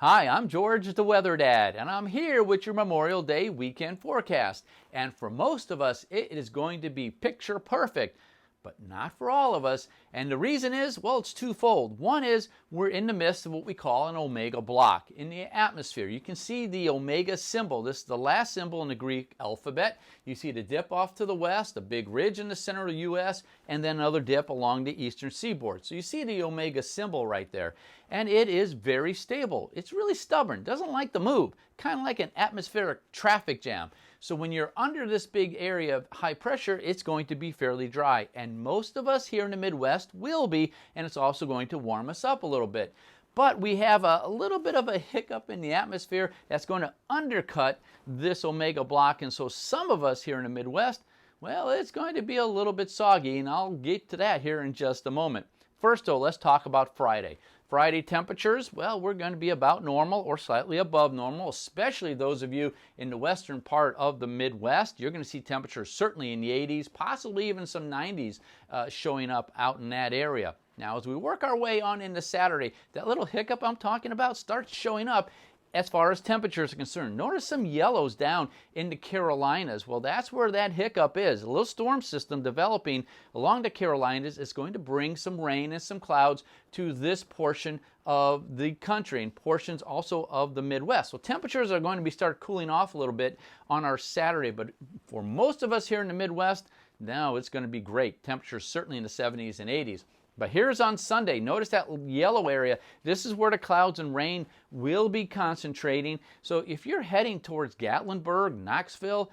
Hi, I'm George the Weather Dad, and I'm here with your Memorial Day weekend forecast. And for most of us, it is going to be picture perfect, but not for all of us. And the reason is, well, it's twofold. One is we're in the midst of what we call an omega block in the atmosphere. You can see the omega symbol. This is the last symbol in the Greek alphabet. You see the dip off to the west, a big ridge in the center of the U.S., and then another dip along the eastern seaboard. So you see the omega symbol right there. And it is very stable. It's really stubborn, doesn't like to move, kind of like an atmospheric traffic jam. So when you're under this big area of high pressure, it's going to be fairly dry. And most of us here in the Midwest will be, and it's also going to warm us up a little bit. But we have a little bit of a hiccup in the atmosphere that's going to undercut this omega block. And so some of us here in the Midwest, well, it's going to be a little bit soggy, and I'll get to that here in just a moment. First, though, let's talk about Friday. Friday temperatures, well, we're going to be about normal or slightly above normal, especially those of you in the western part of the Midwest. You're going to see temperatures certainly in the 80s, possibly even some 90s showing up out in that area. Now, as we work our way on into Saturday, that little hiccup I'm talking about starts showing up as far as temperatures are concerned. Notice some yellows down in the Carolinas. Well, that's where that hiccup is. A little storm system developing along the Carolinas is going to bring some rain and some clouds to this portion of the country and portions also of the Midwest. So temperatures are going to start cooling off a little bit on our Saturday, but for most of us here in the Midwest, now it's going to be great. Temperatures certainly in the 70s and 80s. But here's on Sunday. Notice that yellow area. This is where the clouds and rain will be concentrating. So if you're heading towards Gatlinburg, Knoxville,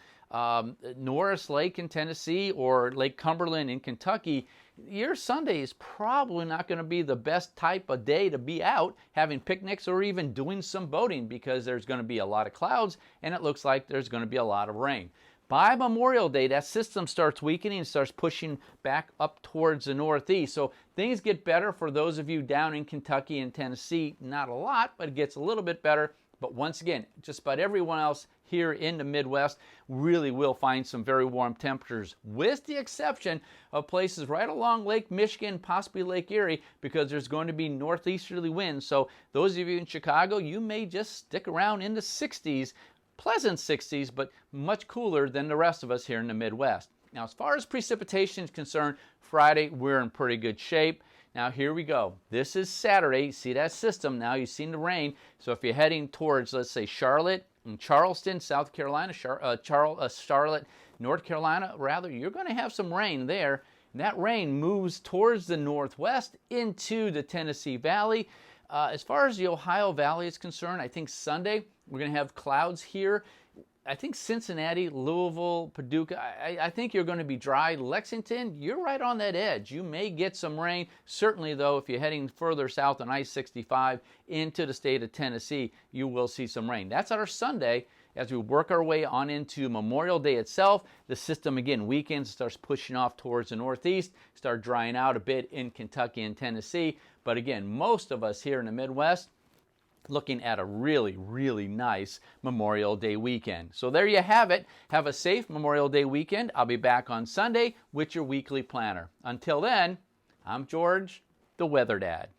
Norris Lake in Tennessee, or Lake Cumberland in Kentucky, your Sunday is probably not going to be the best type of day to be out having picnics or even doing some boating, because there's going to be a lot of clouds and it looks like there's going to be a lot of rain. By Memorial Day, that system starts weakening and starts pushing back up towards the northeast. So things get better for those of you down in Kentucky and Tennessee. Not a lot, but it gets a little bit better. But once again, just about everyone else here in the Midwest really will find some very warm temperatures, with the exception of places right along Lake Michigan, possibly Lake Erie, because there's going to be northeasterly winds. So those of you in Chicago, you may just stick around in the 60s. Pleasant 60s, but much cooler than the rest of us here in the Midwest. Now, as far as precipitation is concerned, Friday, we're in pretty good shape. Now, here we go. This is Saturday. You see that system. Now you've seen the rain. So if you're heading towards, let's say, Charlotte and Charleston, South Carolina, Charlotte, North Carolina, rather, you're going to have some rain there. And that rain moves towards the northwest into the Tennessee Valley. As far as the Ohio Valley is concerned, I think Sunday we're going to have clouds here. I think Cincinnati, Louisville, Paducah, I think you're going to be dry. Lexington, you're right on that edge. You may get some rain. Certainly, though, if you're heading further south on I-65 into the state of Tennessee, you will see some rain. That's our Sunday. As we work our way on into Memorial Day itself, the system again weakens, starts pushing off towards the northeast, start drying out a bit in Kentucky and Tennessee. But again, most of us here in the Midwest looking at a really, really nice Memorial Day weekend. So there you have it. Have a safe Memorial Day weekend. I'll be back on Sunday with your weekly planner. Until then, I'm George, the Weather Dad.